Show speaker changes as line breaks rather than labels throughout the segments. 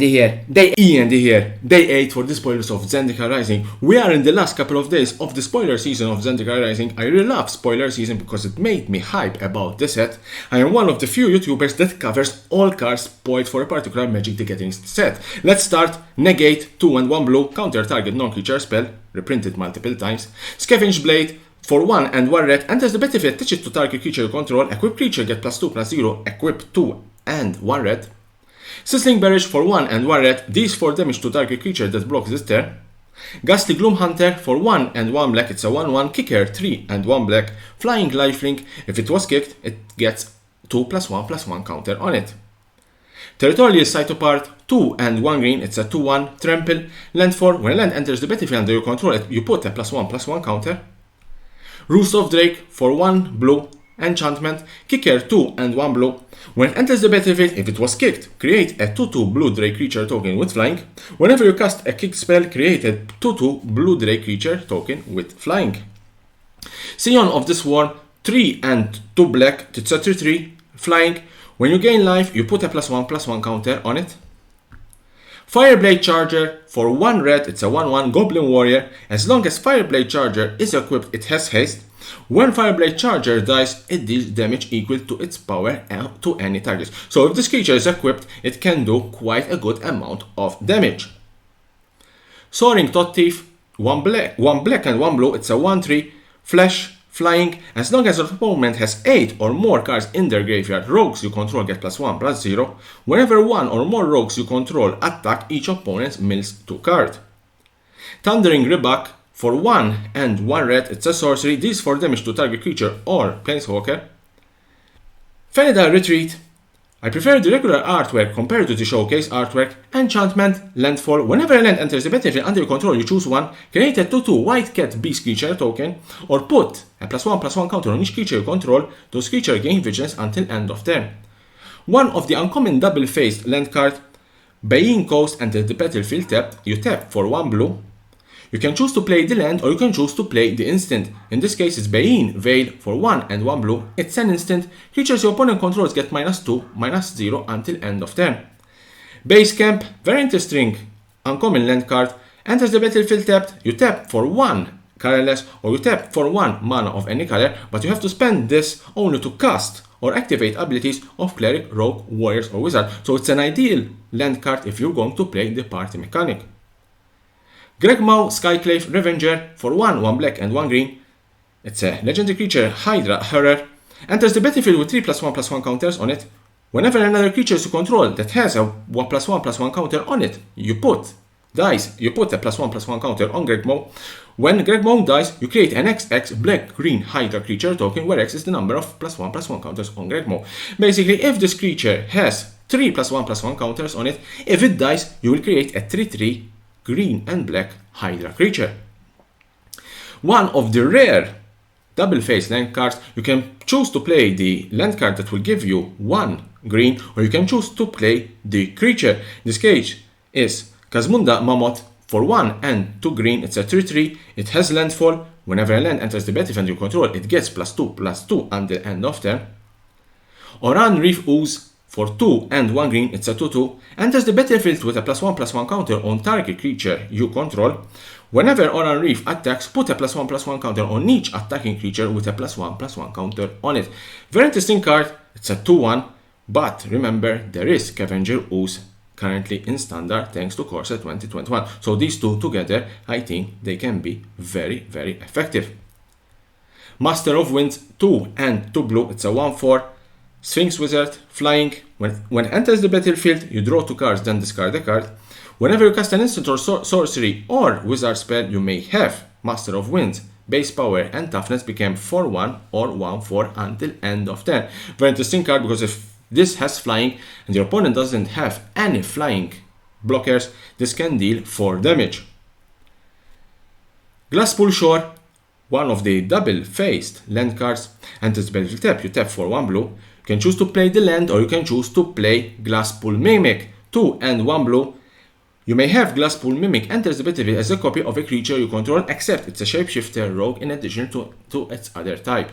E.N.D here, E.N.D here, day 8 for the spoilers of Zendikar Rising. We are in the last couple of days of the spoiler season of Zendikar Rising. I really love spoiler season because it made me hype about the set. I am one of the few YouTubers that covers all cards spoiled for a particular Magic the Gathering set. Let's start. Negate, 2 and 1 blue, counter target non-creature spell, reprinted multiple times. Scavenge Blade, for 1 and 1 red, enters the battlefield, attach it to target creature you control, equip creature, get +2/+0, equip 2 and 1 red. Sizzling Barrage for 1 and 1 red, deals 4 damage to target creature that blocks this turn. Ghastly Gloom Hunter for 1 and 1 black, it's a 1/1, kicker 3 and 1 black, flying lifelink, if it was kicked, it gets 2/1/1 counter on it. Territorial Cytopart, 2 and 1 green, it's a 2/1, trample, landfall, when a land enters the battlefield under your control, you put a +1/1 counter. Roost of Drake for 1 blue, enchantment, kicker 2 and 1 blue. When it enters the battlefield, if it was kicked, create a 2/2 blue Drake creature token with flying. Whenever you cast a kick spell, create a 2/2 blue Drake creature token with flying. Scion of the Swarm, 3 and 2 black, it's a 3/3, flying. When you gain life, you put a +1/1 counter on it. Fireblade Charger for 1 red, it's a 1/1 Goblin Warrior. As long as Fireblade Charger is equipped, it has haste. When Fireblade Charger dies, it deals damage equal to its power to any target. So if this creature is equipped, it can do quite a good amount of damage. Soaring Tot Thief, 1 black and 1 blue, it's a 1/3, flash, flying. As long as your opponent has 8 or more cards in their graveyard, rogues you control get +1/+0. Whenever 1 or more rogues you control attack, each opponent mills 2 cards. Thundering Rebuck, for 1 and 1 red, it's a sorcery, deals 4 damage to target creature or planeswalker. Fenidyle Retreat, I prefer the regular artwork compared to the showcase artwork. Enchantment Landfall, whenever a land enters the battlefield under your control, you choose 1, create a 2/2 white cat beast creature token, or put a +1/+1 counter on each creature you control. Those creatures gain vigilance until end of turn. One of the uncommon double-faced land card, Bayeen Coast, enters the battlefield tapped, you tap for 1 blue. You can choose to play the land or you can choose to play the instant. In this case, it's Bayeen Veil for 1 and 1 blue. It's an instant. Creatures your opponent controls get -2/-0 until end of turn. Base Camp, very interesting uncommon land card. Enters the battlefield tapped. You tap for 1 colorless or you tap for 1 mana of any color, but you have to spend this only to cast or activate abilities of Cleric, Rogue, Warriors or Wizard. So it's an ideal land card if you're going to play the party mechanic. Gregmaw Skyclave Revenger for 1 black and 1 green. It's a legendary creature, Hydra Horror. Enters the battlefield with 3 +1/+1 counters on it. Whenever another creature you control that has a 1/+1/+1 counter on it, you put a +1/+1 counter on Gregmaw. When Gregmaw dies, you create an XX black-green Hydra creature token, where X is the number of +1/+1 counters on Gregmaw. Basically, if this creature has 3 +1/+1 counters on it, if it dies, you will create a 3/3 green and black Hydra creature. One of the rare double-faced land cards, you can choose to play the land card that will give you 1 green, or you can choose to play the creature. This case is Kazmunda Mammoth for 1 and 2 green, it's a 3/3, it has landfall. Whenever a land enters the battlefield under your control, it gets +2/+2 until end of turn. Oran Reef Ooze for 2 and 1 green, it's a 2/2, enters the battlefield with a +1/+1 counter on target creature you control. Whenever Oran Reef attacks, put a +1/+1 counter on each attacking creature with a +1/+1 counter on it. Very interesting card, it's a 2/1, but remember there is Scavenger Ooze currently in standard thanks to Corset 2021. So these two together, I think they can be very, very effective. Master of Winds, 2 and 2 blue, it's a 1/4. Sphinx Wizard, flying. When it enters the battlefield, you draw 2 cards, then discard a card. Whenever you cast an instant or sorcery or wizard spell, you may have Master of Winds. Base power and toughness became 4/1 or 1/4 until end of turn. Very interesting card, because if this has flying and your opponent doesn't have any flying blockers, this can deal 4 damage. Glasspool Shore, one of the double-faced land cards, enters the battlefield tap. You tap for 1 blue. You can choose to play the land or you can choose to play Glasspool Mimic, 2 and 1 blue. You may have Glasspool Mimic enters the battlefield as a copy of a creature you control, except it's a shapeshifter rogue in addition to its other type.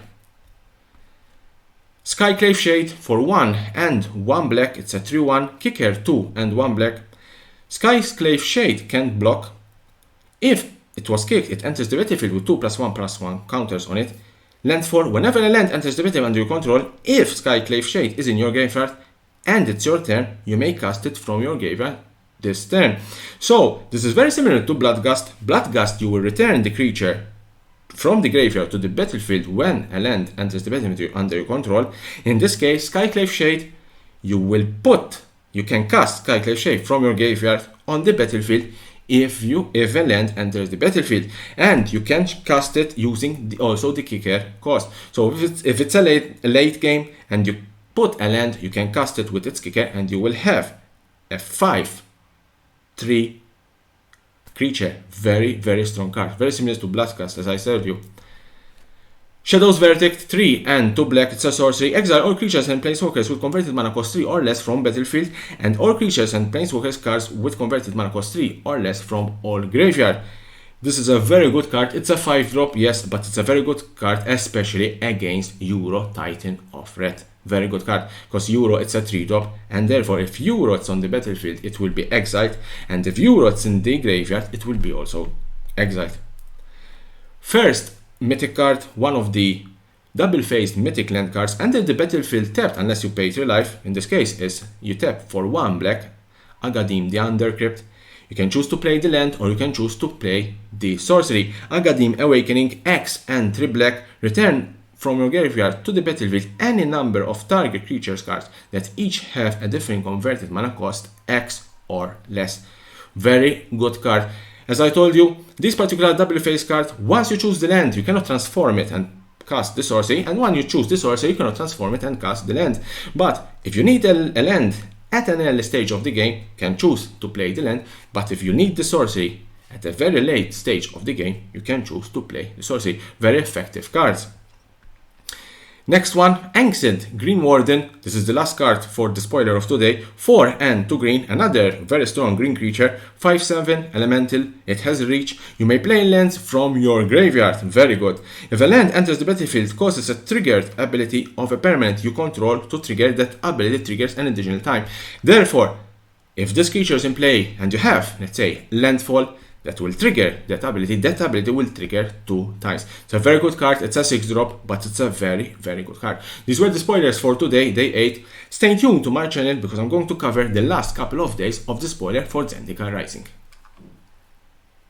Clave Shade for 1 and 1 black, it's a 3/1, kicker 2 and 1 black. Sky's Clave Shade can't block. If it was kicked, it enters the battlefield with 2+1/+1 counters on it. Landfall, whenever a land enters the battlefield under your control, if Sky Clave Shade is in your graveyard and it's your turn, you may cast it from your graveyard this turn. So this is very similar to Bloodghast. Bloodghast, you will return the creature from the graveyard to the battlefield when a land enters the battlefield under your control. In this case, Sky Clave Shade, you can cast Sky Clave Shade from your graveyard on the battlefield if a land enters the battlefield, and you can cast it using also the kicker cost. So if it's a late game and you put a land, you can cast it with its kicker and you will have a 5/3 creature. Very, very strong card. Very similar to Bloodghast, as I said you. Shadow's Vertex, 3 and 2 black, it's a sorcery. Exile all creatures and planeswalkers with converted mana cost 3 or less from battlefield, and all creatures and planeswalkers cards with converted mana cost 3 or less from all graveyard. This is a very good card. It's a 5-drop, yes, but it's a very good card, especially against Euro Titan of Red. Very good card, because Euro it's a 3-drop, and therefore if Euro it's on the battlefield, it will be exiled, and if Euro it's in the graveyard, it will be also exiled. First mythic card, one of the double-faced mythic land cards, enter the battlefield tapped unless you pay 3 life. In this case is you tap for 1 black, Agadim the Undercrypt. You can choose to play the land or you can choose to play the sorcery. Agadim Awakening, X and 3 black, return from your graveyard to the battlefield any number of target creatures cards that each have a different converted mana cost X or less. Very good card. As I told you, this particular double-faced card, once you choose the land, you cannot transform it and cast the sorcery, and when you choose the sorcery, you cannot transform it and cast the land. But if you need a land at an early stage of the game, you can choose to play the land, but if you need the sorcery at a very late stage of the game, you can choose to play the sorcery. Very effective cards. Next one, Ancient Green Warden. This is the last card for the spoiler of today. 4 and 2 green, another very strong green creature. 5/7 elemental, it has reach. You may play lands from your graveyard. Very good. If a land enters the battlefield, causes a triggered ability of a permanent you control to trigger, that ability triggers an additional time. Therefore, if this creature is in play and you have, let's say, Landfall, that will trigger that ability will trigger 2 times. It's a very good card, it's a 6-drop, but it's a very, very good card. These were the spoilers for today, day 8. Stay tuned to my channel because I'm going to cover the last couple of days of the spoiler for Zendikar Rising.